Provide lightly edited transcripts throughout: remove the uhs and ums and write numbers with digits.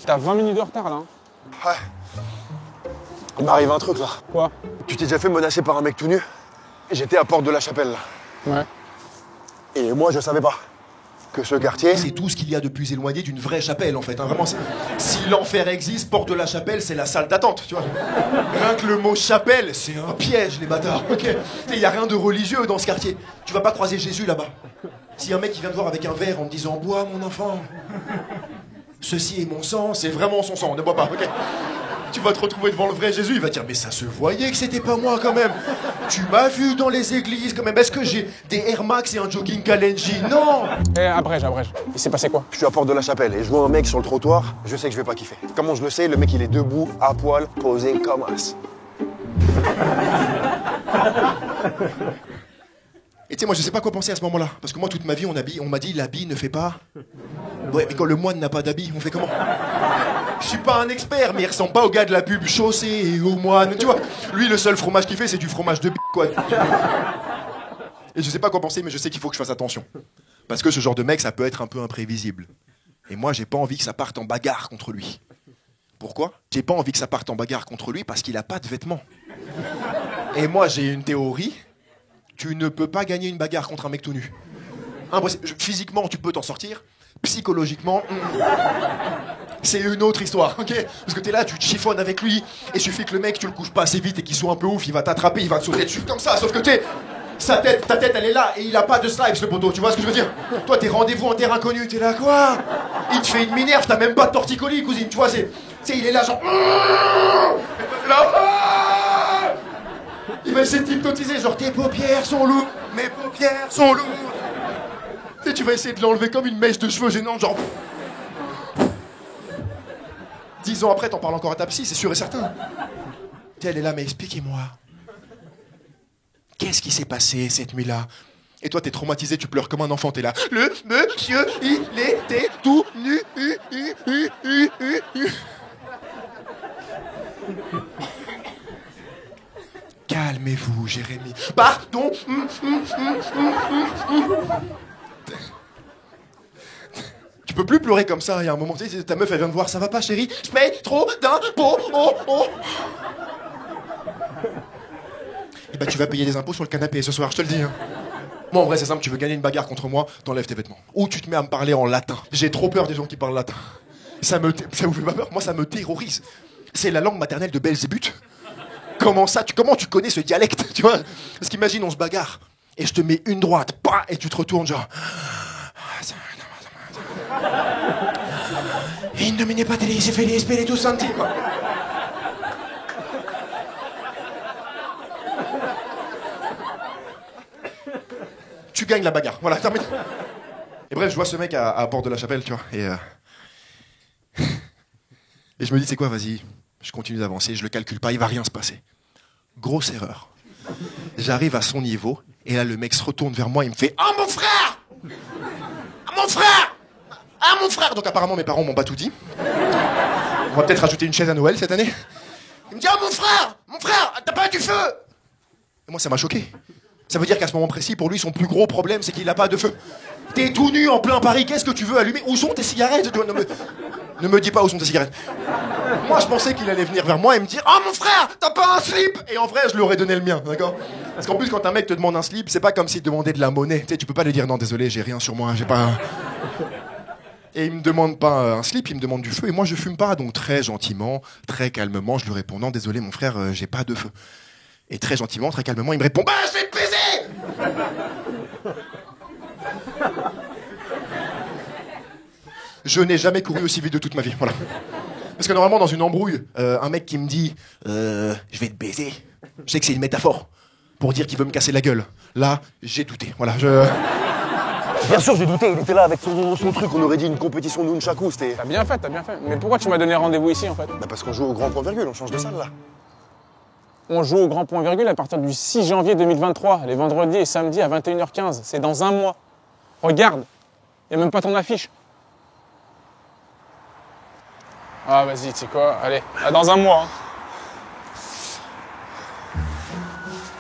T'as 20 minutes de retard là. Ouais. Il m'arrive un truc là. Quoi? Tu t'es déjà fait menacer par un mec tout nu? J'étais à Porte de la Chapelle là. Ouais. Et moi je savais pas que ce quartier... C'est tout ce qu'il y a de plus éloigné d'une vraie chapelle en fait, hein. Vraiment, si l'enfer existe, Porte de la Chapelle, c'est la salle d'attente, tu vois. Rien que le mot chapelle, c'est un piège, les bâtards, ok. Il y a rien de religieux dans ce quartier. Tu vas pas croiser Jésus là-bas. Si un mec qui vient te voir avec un verre en te disant « Bois, mon enfant, ceci est mon sang », c'est vraiment son sang, ne bois pas, ok. Tu vas te retrouver devant le vrai Jésus, il va te dire « Mais ça se voyait que c'était pas moi quand même. Tu m'as vu dans les églises quand même. Est-ce que j'ai des Air Max et un jogging Kalenji? Non !» Abrège. Il s'est passé quoi? Je suis à Porte de la Chapelle et je vois un mec sur le trottoir, je sais que je vais pas kiffer. Comment je le sais? Le mec il est debout, à poil, posé comme as. Et tu sais, moi je sais pas quoi penser à ce moment-là. Parce que moi toute ma vie on m'a dit l'habit ne fait pas... Ouais, mais quand le moine n'a pas d'habit, on fait comment? Je suis pas un expert, mais il ressemble pas au gars de la pub chaussée et au moine, tu vois. Lui, le seul fromage qu'il fait, c'est du fromage de quoi. Et je sais pas quoi penser, mais je sais qu'il faut que je fasse attention. Parce que ce genre de mec, ça peut être un peu imprévisible. Et moi, j'ai pas envie que ça parte en bagarre contre lui. Pourquoi? J'ai pas envie que ça parte en bagarre contre lui parce qu'il a pas de vêtements. Et moi, j'ai une théorie. Tu ne peux pas gagner une bagarre contre un mec tout nu. Physiquement, tu peux t'en sortir. Psychologiquement, c'est une autre histoire, ok? Parce que t'es là, tu te chiffonnes avec lui, et suffit que le mec, tu le couches pas assez vite et qu'il soit un peu ouf, il va t'attraper, il va te sauter dessus comme ça, sauf que ta tête, elle est là, et il a pas de stripes, le poteau, tu vois ce que je veux dire? Toi, t'es rendez-vous en terre inconnue, t'es là, quoi? Il te fait une minerve, t'as même pas de torticolis, cousine, tu vois, il est là, genre... Là, il va essayer de t'hypnotiser, genre, tes paupières sont lourdes, mes paupières sont lourdes. Et tu vas essayer de l'enlever comme une mèche de cheveux gênante, genre... 10 ans après, t'en parles encore à ta psy, c'est sûr et certain. Elle est là, mais expliquez-moi. Qu'est-ce qui s'est passé cette nuit-là? Et toi, t'es traumatisé, tu pleures comme un enfant, t'es là. Le monsieur, il était tout nu. Calmez-vous, Jérémy. Pardon. Tu peux plus pleurer comme ça, il y a un moment, tu sais, ta meuf elle vient te voir, ça va pas chérie? Je paye trop d'impôts, oh. Et bah tu vas payer des impôts sur le canapé ce soir, je te le dis. Hein. Moi en vrai c'est simple, tu veux gagner une bagarre contre moi, t'enlèves tes vêtements. Ou tu te mets à me parler en latin. J'ai trop peur des gens qui parlent latin. Ça vous fait pas peur? Moi ça me terrorise. C'est la langue maternelle de Belzébuth. Comment tu connais ce dialecte, tu vois? Parce qu'imagine on se bagarre, et je te mets une droite, bah, et tu te retournes genre... In nomine Patris et Filii Spiritus Sancti. Tu gagnes la bagarre, voilà, terminé. Et bref, je vois ce mec à Porte de la Chapelle, tu vois, et je me dis, c'est quoi, vas-y, je continue d'avancer, je le calcule pas, il va rien se passer. Grosse erreur. J'arrive à son niveau, et là, le mec se retourne vers moi, il me fait « Ah, mon frère! Ah, mon frère! Ah, mon frère !» Donc apparemment, mes parents m'ont pas tout dit. On va peut-être rajouter une chaise à Noël cette année. Il me dit « Ah, mon frère, t'as pas du feu !» Et moi, ça m'a choqué. Ça veut dire qu'à ce moment précis, pour lui, son plus gros problème, c'est qu'il n'a pas de feu. T'es tout nu en plein Paris, qu'est-ce que tu veux allumer? Où sont tes cigarettes? Ne me dis pas où sont tes cigarettes. Moi, je pensais qu'il allait venir vers moi et me dire « Oh, mon frère, t'as pas un slip ?» Et en vrai, je lui aurais donné le mien, d'accord? Parce qu'en plus, quand un mec te demande un slip, c'est pas comme s'il te demandait de la monnaie. Tu sais, tu peux pas lui dire « Non, désolé, j'ai rien sur moi, j'ai pas... » Et il me demande pas un slip, il me demande du feu. Et moi, je fume pas, donc très gentiment, très calmement, je lui réponds « Non, désolé, mon frère, j'ai pas de feu. » Et très gentiment, très calmement, il me répond « Bah, je vais te baiser !» Je n'ai jamais couru aussi vite de toute ma vie, voilà. Parce que normalement, dans une embrouille, un mec qui me dit « Je vais te baiser », je sais que c'est une métaphore pour dire qu'il veut me casser la gueule. Là, j'ai douté, voilà, Bien sûr, j'ai douté, il était là avec son truc, on aurait dit une compétition de nunchaku, c'était... T'as bien fait. Mais pourquoi tu m'as donné rendez-vous ici, en fait? Bah parce qu'on joue au grand point virgule, on change de salle, là. On joue au grand point virgule à partir du 6 janvier 2023, les vendredis et samedis à 21h15. C'est dans un mois. Regarde, y a même pas ton affiche. Ah, vas-y, tu sais quoi? Allez, dans un mois. Hein.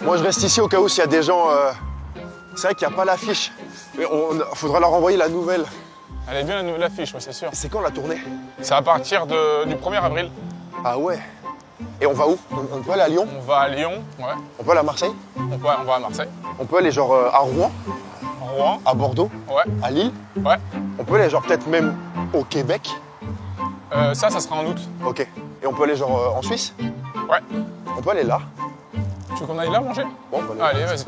Moi, je reste ici au cas où s'il y a des gens... C'est vrai qu'il n'y a pas l'affiche. Mais faudra leur envoyer la nouvelle. Elle est bien l'affiche, ouais, c'est sûr. C'est quand la tournée? C'est à partir du 1er avril. Ah ouais. Et on va où? On peut aller à Lyon? On va à Lyon, ouais. On peut aller à Marseille? On va à Marseille. On peut aller genre à Rouen? Rouen. À Bordeaux? Ouais. À Lille? Ouais. On peut aller genre peut-être même au Québec? Ça sera en août. Ok. Et on peut aller genre en Suisse? Ouais. On peut aller là? Tu veux qu'on aille là manger? Bon, bah, Allez, vas-y.